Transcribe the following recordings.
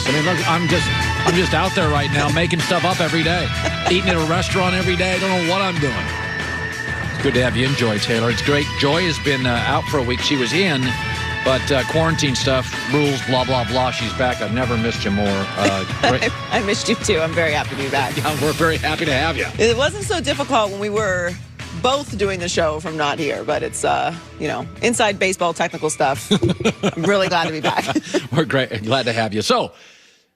I mean, look, I'm just out there right now making stuff up every day, eating at a restaurant every day. I don't know what I'm doing. It's good to have you in, Joy Taylor. It's great. Joy has been out for a week. She was in, but quarantine stuff, rules, blah, blah, blah. She's back. I've never missed you more. Great. I missed you, too. I'm very happy to be back. Yeah, we're very happy to have you. It wasn't so difficult when we were both doing the show from not here, but it's, inside baseball technical stuff. I'm really glad to be back. We're great. Glad to have you. So,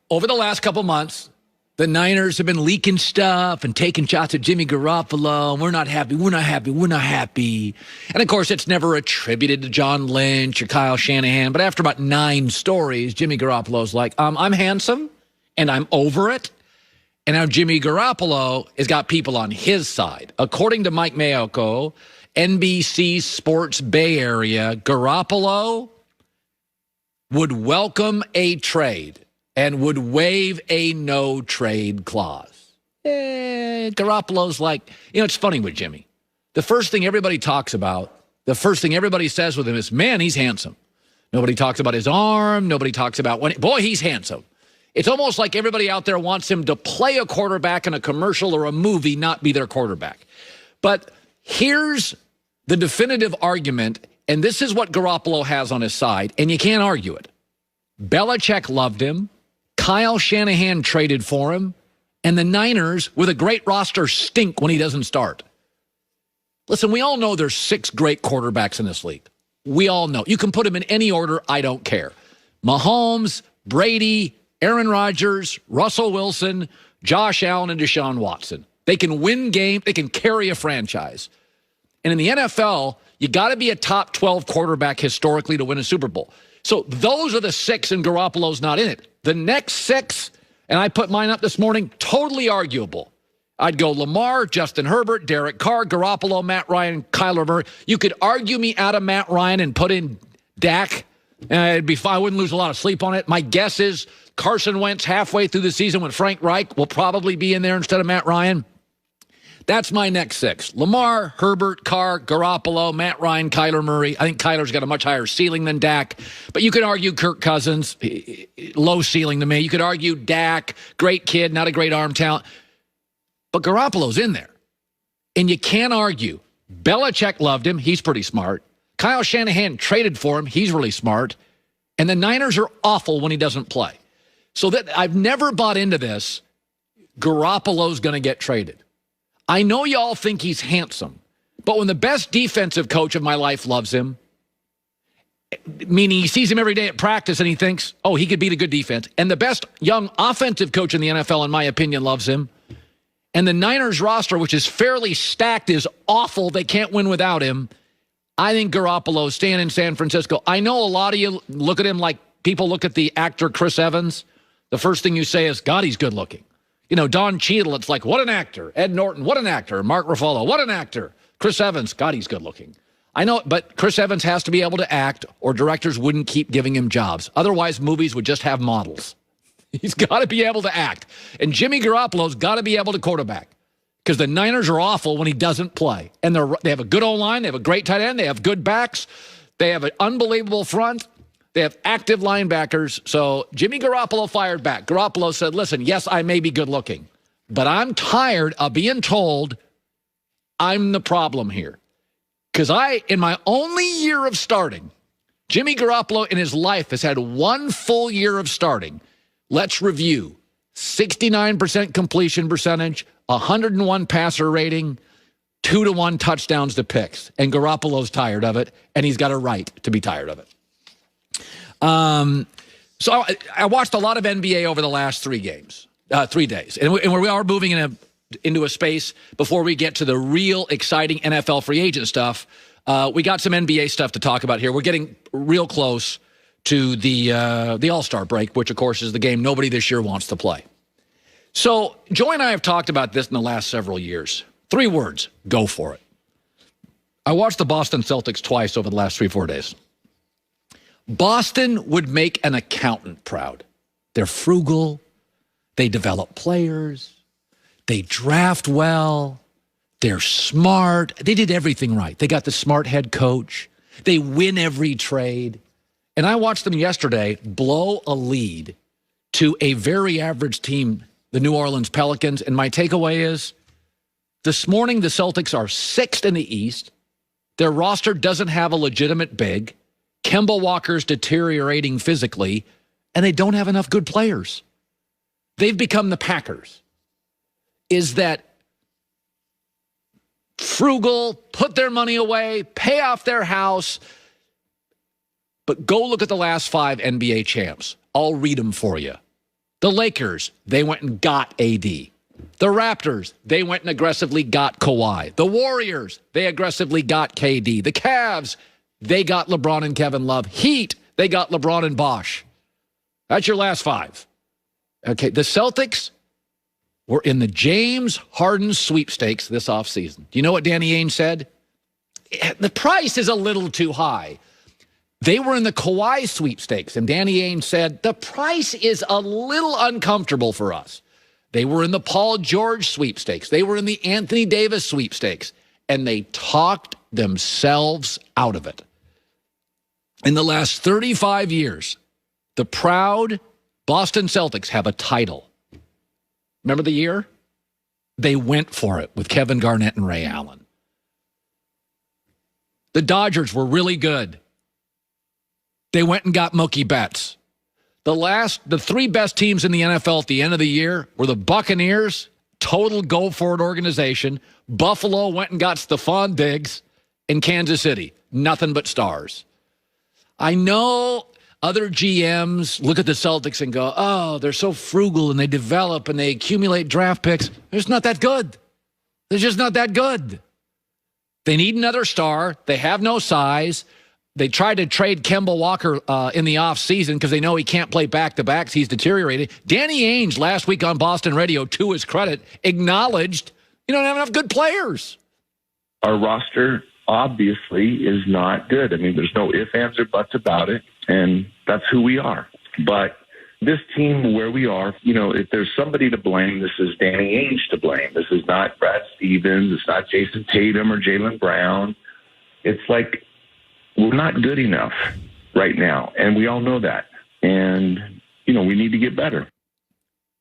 over the last couple months, the Niners have been leaking stuff and taking shots at Jimmy Garoppolo. We're not happy. We're not happy. We're not happy. And, of course, it's never attributed to John Lynch or Kyle Shanahan. But after about 9 stories, Jimmy Garoppolo's like, I'm handsome, and I'm over it. And now Jimmy Garoppolo has got people on his side. According to Mike Mayoko, NBC Sports Bay Area, Garoppolo would welcome a trade and would waive a no-trade clause. Garoppolo's like, it's funny with Jimmy. The first thing everybody talks about, the first thing everybody says with him is, man, he's handsome. Nobody talks about his arm. Nobody talks about boy, he's handsome. It's almost like everybody out there wants him to play a quarterback in a commercial or a movie, not be their quarterback. But here's the definitive argument, and this is what Garoppolo has on his side, and you can't argue it. Belichick loved him. Kyle Shanahan traded for him. And the Niners, with a great roster, stink when he doesn't start. Listen, we all know there's 6 great quarterbacks in this league. We all know. You can put them in any order. I don't care. Mahomes, Brady, Aaron Rodgers, Russell Wilson, Josh Allen, and Deshaun Watson. They can win games. They can carry a franchise. And in the NFL, you got to be a top 12 quarterback historically to win a Super Bowl. So those are the 6, and Garoppolo's not in it. The next 6, and I put mine up this morning, totally arguable. I'd go Lamar, Justin Herbert, Derek Carr, Garoppolo, Matt Ryan, Kyler Murray. You could argue me out of Matt Ryan and put in Dak. It'd be fine. I wouldn't lose a lot of sleep on it. My guess is Carson Wentz halfway through the season with Frank Reich will probably be in there instead of Matt Ryan. That's my next 6. Lamar, Herbert, Carr, Garoppolo, Matt Ryan, Kyler Murray. I think Kyler's got a much higher ceiling than Dak. But you could argue Kirk Cousins, low ceiling to me. You could argue Dak, great kid, not a great arm talent. But Garoppolo's in there. And you can't argue. Belichick loved him. He's pretty smart. Kyle Shanahan traded for him. He's really smart. And the Niners are awful when he doesn't play. So that I've never bought into this. Garoppolo's going to get traded. I know y'all think he's handsome, but when the best defensive coach of my life loves him, meaning he sees him every day at practice and he thinks, oh, he could beat a good defense, and the best young offensive coach in the NFL, in my opinion, loves him, and the Niners roster, which is fairly stacked, is awful, they can't win without him, I think Garoppolo's staying in San Francisco. I know a lot of you look at him like people look at the actor Chris Evans. The first thing you say is, God, he's good looking. Don Cheadle, it's like, what an actor. Ed Norton, what an actor. Mark Ruffalo, what an actor. Chris Evans, God, he's good looking. I know, but Chris Evans has to be able to act or directors wouldn't keep giving him jobs. Otherwise, movies would just have models. He's got to be able to act. And Jimmy Garoppolo's got to be able to quarterback because the Niners are awful when he doesn't play. And they have a good O-line. They have a great tight end. They have good backs. They have an unbelievable front. They have active linebackers. So Jimmy Garoppolo fired back. Garoppolo said, listen, yes, I may be good looking, but I'm tired of being told I'm the problem here. Because in my only year of starting, Jimmy Garoppolo in his life has had 1 full year of starting. Let's review. 69% completion percentage, 101 passer rating, 2-to-1 touchdowns to picks. And Garoppolo's tired of it, and he's got a right to be tired of it. So I watched a lot of NBA over the last 3 days. And we are moving into a space before we get to the real exciting NFL free agent stuff. We got some NBA stuff to talk about here. We're getting real close to the All-Star break, which, of course, is the game nobody this year wants to play. So Joy and I have talked about this in the last several years. 3 words, go for it. I watched the Boston Celtics twice over the last 3-4 days. Boston would make an accountant proud. They're frugal. They develop players. They draft well. They're smart. They did everything right. They got the smart head coach. They win every trade. And I watched them yesterday blow a lead to a very average team, the New Orleans Pelicans. And my takeaway is this morning the Celtics are 6th in the East. Their roster doesn't have a legitimate big. Kemba Walker's deteriorating physically, and they don't have enough good players. They've become the Packers. Is that frugal, put their money away, pay off their house. But go look at the last 5 NBA champs. I'll read them for you. The Lakers, they went and got AD. The Raptors, they went and aggressively got Kawhi. The Warriors, they aggressively got KD. The Cavs, they got LeBron and Kevin Love. Heat, they got LeBron and Bosh. That's your last 5. Okay, the Celtics were in the James Harden sweepstakes this offseason. Do you know what Danny Ainge said? The price is a little too high. They were in the Kawhi sweepstakes, and Danny Ainge said, the price is a little uncomfortable for us. They were in the Paul George sweepstakes. They were in the Anthony Davis sweepstakes, and they talked themselves out of it. In the last 35 years, the proud Boston Celtics have a title. Remember the year? They went for it with Kevin Garnett and Ray Allen. The Dodgers were really good. They went and got Mookie Betts. The 3 best teams in the NFL at the end of the year were the Buccaneers, total go-for-it organization. Buffalo went and got Stephon Diggs, and Kansas City, nothing but stars. I know other GMs look at the Celtics and go, oh, they're so frugal and they develop and they accumulate draft picks. They're just not that good. They're just not that good. They need another star. They have no size. They tried to trade Kemba Walker in the offseason because they know he can't play back-to-backs. He's deteriorated. Danny Ainge last week on Boston Radio, to his credit, acknowledged you don't have enough good players. Our roster obviously is not good. I mean, there's no ifs, ands, or buts about it, and that's who we are. But this team, where we are, if there's somebody to blame, this is Danny Ainge to blame. This is not Brad Stevens. It's not Jason Tatum or Jaylen Brown. It's like we're not good enough right now, and we all know that. And, we need to get better.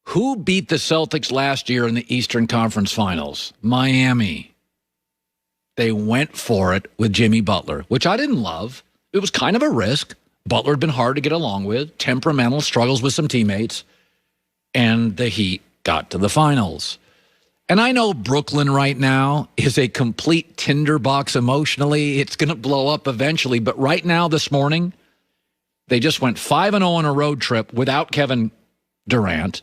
Who beat the Celtics last year in the Eastern Conference Finals? Miami. They went for it with Jimmy Butler, which I didn't love. It was kind of a risk. Butler had been hard to get along with, temperamental, struggles with some teammates, and the Heat got to the finals. And I know Brooklyn right now is a complete tinderbox emotionally. It's going to blow up eventually. But right now, this morning, they just went 5-0 on a road trip without Kevin Durant.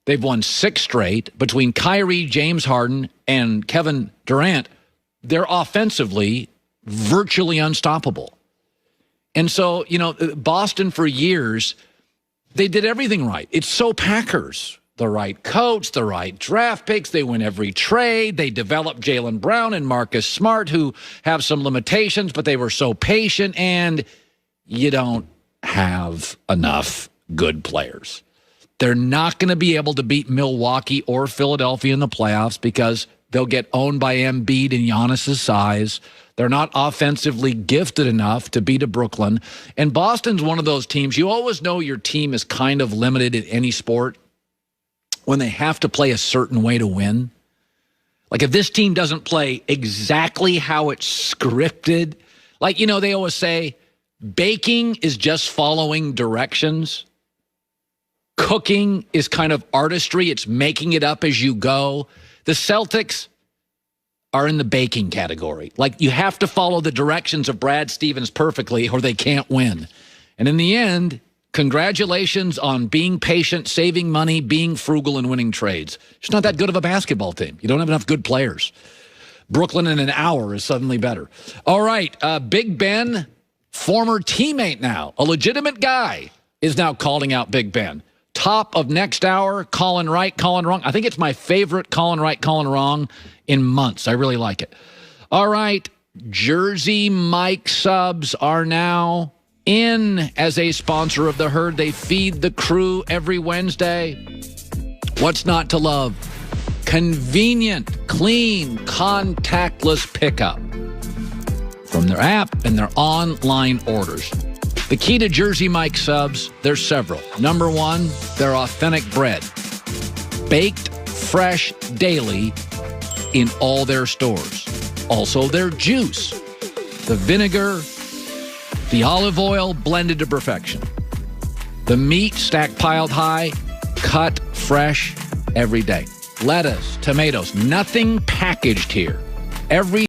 They've won 6 straight. Between Kyrie, James Harden, and Kevin Durant, they're offensively virtually unstoppable. And so, Boston for years, they did everything right. It's so Packers. The right coach, the right draft picks. They win every trade. They developed Jaylen Brown and Marcus Smart, who have some limitations, but they were so patient, and you don't have enough good players. They're not going to be able to beat Milwaukee or Philadelphia in the playoffs because they'll get owned by Embiid and Giannis's size. They're not offensively gifted enough to beat a Brooklyn. And Boston's one of those teams, you always know your team is kind of limited in any sport when they have to play a certain way to win. Like if this team doesn't play exactly how it's scripted, like, they always say baking is just following directions. Cooking is kind of artistry. It's making it up as you go. The Celtics are in the baking category. Like you have to follow the directions of Brad Stevens perfectly or they can't win. And in the end, congratulations on being patient, saving money, being frugal, and winning trades. It's not that good of a basketball team. You don't have enough good players. Brooklyn in an hour is suddenly better. All right, Big Ben, former teammate now, a legitimate guy, is now calling out Big Ben. Top of next hour, Colin right, Colin wrong. I think it's my favorite Colin right, Colin wrong in months. I really like it. All right, Jersey Mike subs are now in as a sponsor of the Herd. They feed the crew every Wednesday. What's not to love? Convenient, clean, contactless pickup from their app and their online orders. The key to Jersey Mike subs, there's several. Number one, they're authentic bread. Baked fresh daily in all their stores. Also, their juice. The vinegar, the olive oil blended to perfection. The meat stacked piled high, cut fresh every day. Lettuce, tomatoes, nothing packaged here. Every